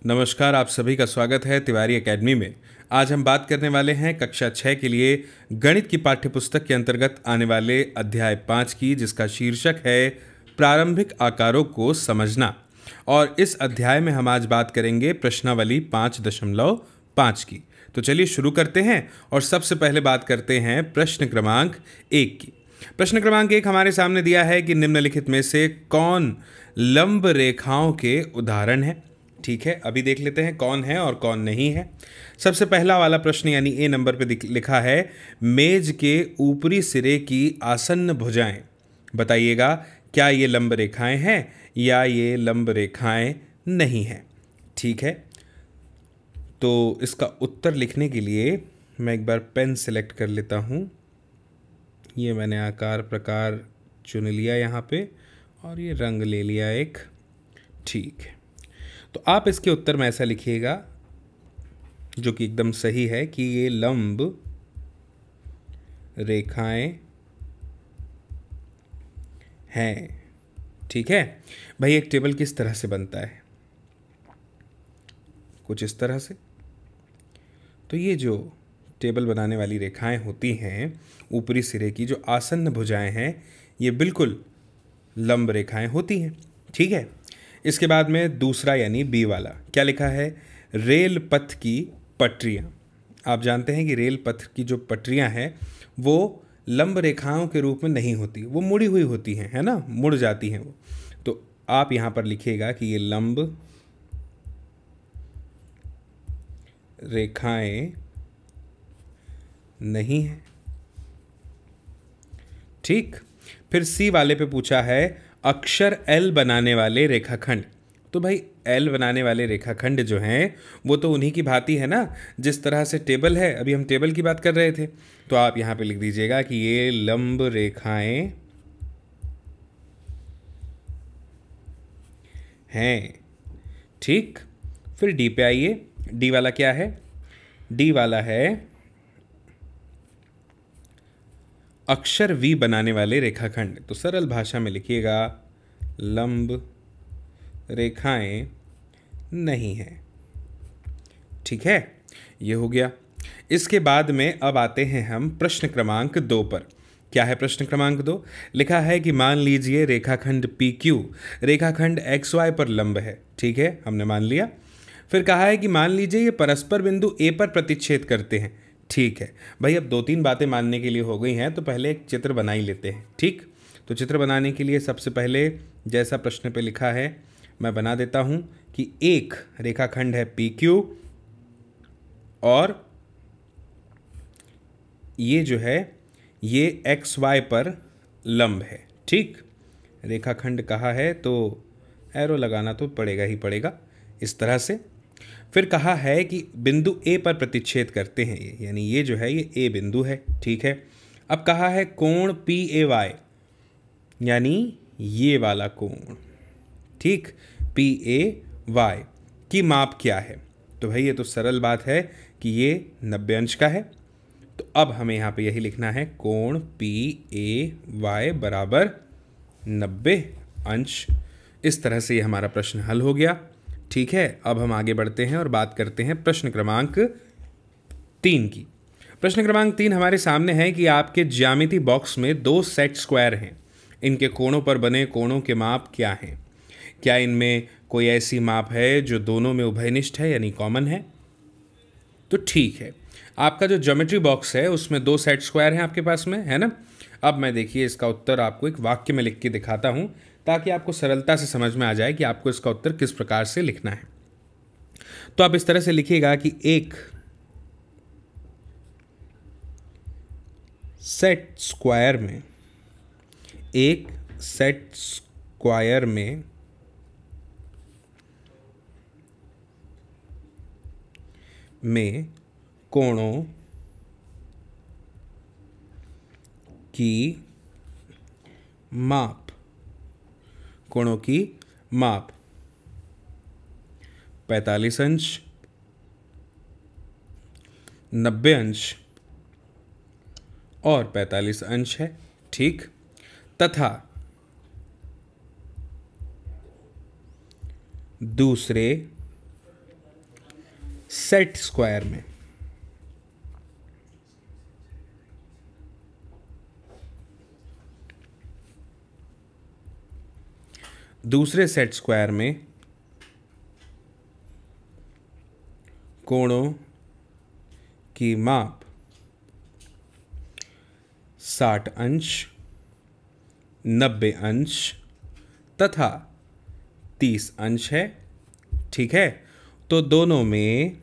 नमस्कार, आप सभी का स्वागत है तिवारी एकेडमी में। आज हम बात करने वाले हैं कक्षा 6 के लिए गणित की पाठ्यपुस्तक के अंतर्गत आने वाले अध्याय 5 की, जिसका शीर्षक है प्रारंभिक आकारों को समझना। और इस अध्याय में हम आज बात करेंगे प्रश्नावली 5.5 की। तो चलिए शुरू करते हैं और सबसे पहले बात करते हैं प्रश्न क्रमांक 1 की। प्रश्न क्रमांक 1 हमारे सामने दिया है कि निम्नलिखित में से कौन लंब रेखाओं के उदाहरण है। ठीक है, अभी देख लेते हैं कौन है और कौन नहीं है। सबसे पहला वाला प्रश्न यानी ए नंबर पे लिखा है मेज के ऊपरी सिरे की आसन्न भुजाएं। बताइएगा क्या ये लंब रेखाएं हैं या ये लंब रेखाएं नहीं हैं। ठीक है, तो इसका उत्तर लिखने के लिए मैं एक बार पेन सेलेक्ट कर लेता हूँ। ये मैंने आकार प्रकार चुन लिया यहाँ पे और ये रंग ले लिया एक। ठीक है, तो आप इसके उत्तर में ऐसा लिखिएगा जो कि एकदम सही है कि ये लंब रेखाएं हैं। ठीक है भाई, एक टेबल किस तरह से बनता है? कुछ इस तरह से। तो ये जो टेबल बनाने वाली रेखाएं होती हैं ऊपरी सिरे की, जो आसन्न भुजाएं हैं, ये बिल्कुल लंब रेखाएं होती हैं। ठीक है, इसके बाद में दूसरा यानी बी वाला क्या लिखा है? रेल पथ की पटरियां। आप जानते हैं कि रेल पथ की जो पटरियां हैं वो लंब रेखाओं के रूप में नहीं होती, वो मुड़ी हुई होती हैं, है ना, मुड़ जाती हैं वो। तो आप यहां पर लिखिएगा कि ये लंब रेखाएं नहीं है। ठीक, फिर सी वाले पे पूछा है अक्षर एल बनाने वाले रेखाखंड। तो भाई एल बनाने वाले रेखाखंड जो हैं वो तो उन्हीं की भांति है ना, जिस तरह से टेबल है। अभी हम टेबल की बात कर रहे थे, तो आप यहां पे लिख दीजिएगा कि ये लंब रेखाएं हैं। ठीक, फिर डी पे आइए। डी वाला क्या है? डी वाला है अक्षर वी बनाने वाले रेखाखंड। तो सरल भाषा में लिखिएगा लंब रेखाएं नहीं है। ठीक है, ये हो गया। इसके बाद में अब आते हैं हम प्रश्न क्रमांक 2 पर। क्या है प्रश्न क्रमांक 2? लिखा है कि मान लीजिए रेखाखंड पी क्यू रेखाखंड एक्स वाई पर लंब है। ठीक है, हमने मान लिया। फिर कहा है कि मान लीजिए ये परस्पर बिंदु ए पर प्रतिच्छेद करते हैं। ठीक है भाई, अब 2-3 बातें मानने के लिए हो गई हैं, तो पहले एक चित्र बना ही लेते हैं। ठीक, तो चित्र बनाने के लिए सबसे पहले जैसा प्रश्न पे लिखा है मैं बना देता हूं कि एक रेखाखंड है पी क्यू और ये जो है ये एक्स वाई पर लंब है। ठीक, रेखाखंड कहा है तो एरो लगाना तो पड़ेगा ही पड़ेगा इस तरह से। फिर कहा है कि बिंदु ए पर प्रतिच्छेद करते हैं ये, यानी ये जो है ये ए बिंदु है। ठीक है, अब कहा है कोण पी ए वाई, यानी ये वाला कोण। ठीक, पी ए वाई की माप क्या है? तो भाई ये तो सरल बात है कि ये 90 अंश का है। तो अब हमें यहाँ पे यही लिखना है कोण पी ए वाई बराबर 90 अंश। इस तरह से ये हमारा प्रश्न हल हो गया। ठीक है, अब हम आगे बढ़ते हैं और बात करते हैं प्रश्न क्रमांक 3 की। प्रश्न क्रमांक 3 हमारे सामने है कि आपके ज्यामिति बॉक्स में 2 सेट स्क्वायर हैं। इनके कोणों पर बने कोणों के माप क्या हैं? क्या इनमें कोई ऐसी माप है जो दोनों में उभयनिष्ठ है यानी कॉमन है? तो ठीक है, आपका जो ज्योमेट्री बॉक्स है उसमें 2 सेट स्क्वायर हैं आपके पास में, है ना। अब मैं देखिए इसका उत्तर आपको एक वाक्य में लिख के दिखाता हूं ताकि आपको सरलता से समझ में आ जाए कि आपको इसका उत्तर किस प्रकार से लिखना है। तो आप इस तरह से लिखिएगा कि एक सेट स्क्वायर में एक सेट स्क्वायर में कोणों की माप, कोणों की माप 45 अंश, 90 अंश और 45 अंश है। ठीक, तथा दूसरे सेट स्क्वायर में। दूसरे सेट स्क्वायर में कोणों की माप 60 अंश, 90 अंश तथा 30 अंश है। ठीक है, तो दोनों में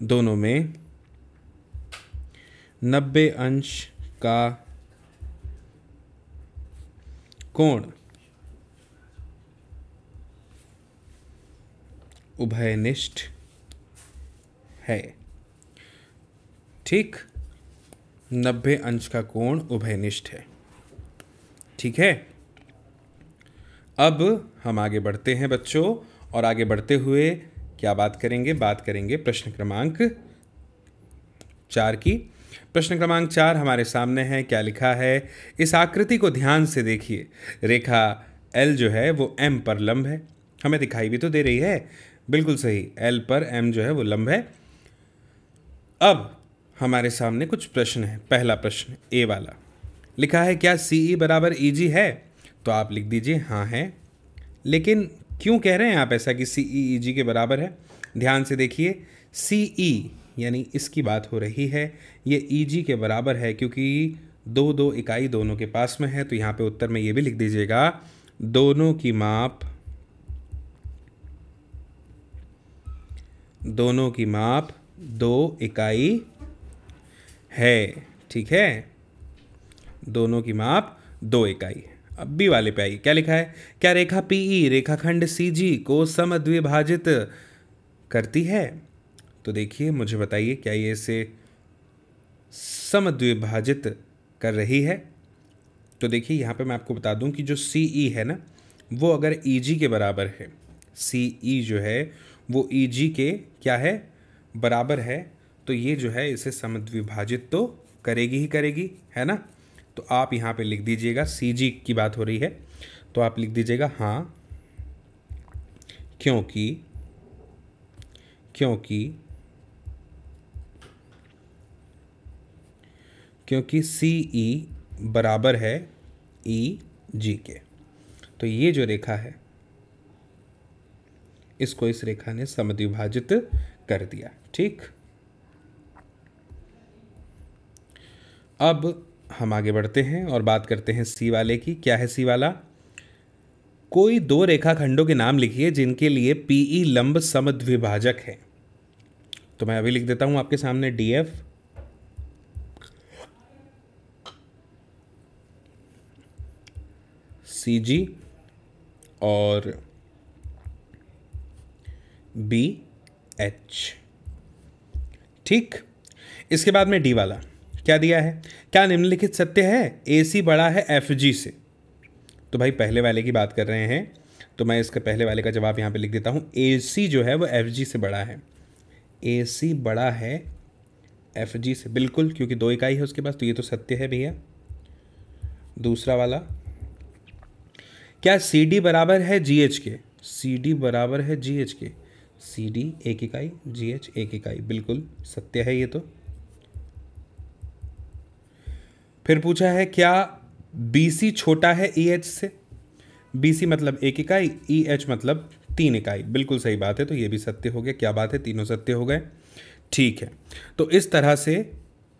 दोनों में 90 अंश का कोण उभयनिष्ठ है। ठीक, 90 अंश का कोण उभयनिष्ठ है। ठीक है, अब हम आगे बढ़ते हैं बच्चों, और आगे बढ़ते हुए क्या बात करेंगे? बात करेंगे प्रश्न क्रमांक 4 की। प्रश्न क्रमांक 4 हमारे सामने है। क्या लिखा है? इस आकृति को ध्यान से देखिए। रेखा L जो है वो M पर लंब है। हमें दिखाई भी तो दे रही है, बिल्कुल सही, L पर M जो है वो लंब है। अब हमारे सामने कुछ प्रश्न है। पहला प्रश्न ए वाला लिखा है, क्या CE बराबर EG है? तो आप लिख दीजिए हाँ है। लेकिन क्यों कह रहे हैं आप ऐसा कि CE EG के बराबर है? ध्यान से देखिए, CE यानी इसकी बात हो रही है, ये EG के बराबर है क्योंकि दो इकाई दोनों के पास में है। तो यहाँ पे उत्तर में ये भी लिख दीजिएगा, दोनों की माप 2 इकाई है। ठीक है, दोनों की माप 2 इकाई है। अब बी वाले पे आइए। क्या लिखा है? क्या रेखा PE रेखाखंड CG को समद्विभाजित करती है? तो देखिए, मुझे बताइए, क्या ये इसे समद्विभाजित कर रही है? तो देखिए, यहाँ पे मैं आपको बता दूं कि जो CE है ना, वो अगर EG के बराबर है, CE जो है वो EG के क्या है? बराबर है। तो ये जो है इसे समद्विभाजित तो करेगी ही करेगी, है ना? तो आप यहाँ पे लिख दीजिएगा, CG की बात हो रही है तो आप लिख दीजिएगा हाँ, क्योंकि CE बराबर है EG के। तो ये जो रेखा है इसको इस रेखा ने समद्विभाजित कर दिया। ठीक, अब हम आगे बढ़ते हैं और बात करते हैं सी वाले की। क्या है सी वाला? कोई 2 रेखाखंडों के नाम लिखिए जिनके लिए PE लंब समद्विभाजक है। तो मैं अभी लिख देता हूं आपके सामने, DF, CG और BH। ठीक, इसके बाद में डी वाला क्या दिया है? क्या निम्नलिखित सत्य है? AC बड़ा है FG से। तो भाई पहले वाले की बात कर रहे हैं, तो मैं इसका पहले वाले का जवाब यहाँ पे लिख देता हूँ। AC जो है वो FG से बड़ा है। AC बड़ा है FG से, बिल्कुल, क्योंकि 2 इकाई है उसके पास, तो ये तो सत्य है भैया। दूसरा वाला, क्या CD बराबर है GH के? CD बराबर है GH के। CD 1 इकाई, GH 1 इकाई, बिल्कुल सत्य है ये तो। फिर पूछा है, क्या BC छोटा है EH से? BC मतलब 1 इकाई, EH मतलब 3 इकाई, बिल्कुल सही बात है। तो ये भी सत्य हो गया। क्या बात है, तीनों सत्य हो गए। ठीक है, तो इस तरह से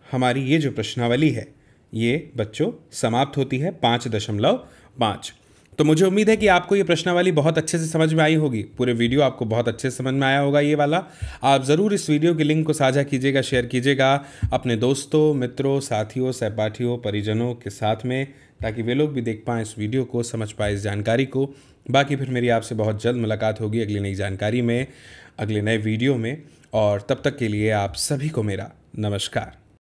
हमारी ये जो प्रश्नावली है ये बच्चों समाप्त होती है 5.5। तो मुझे उम्मीद है कि आपको ये प्रश्नावली बहुत अच्छे से समझ में आई होगी। पूरे वीडियो आपको बहुत अच्छे से समझ में आया होगा ये वाला। आप ज़रूर इस वीडियो की लिंक को साझा कीजिएगा, शेयर कीजिएगा अपने दोस्तों, मित्रों, साथियों, सहपाठियों, परिजनों के साथ में, ताकि वे लोग भी देख पाएँ इस वीडियो को, समझ पाएँ इस जानकारी को। बाकी फिर मेरी आपसे बहुत जल्द मुलाकात होगी अगली नई जानकारी में, अगले नए वीडियो में, और तब तक के लिए आप सभी को मेरा नमस्कार।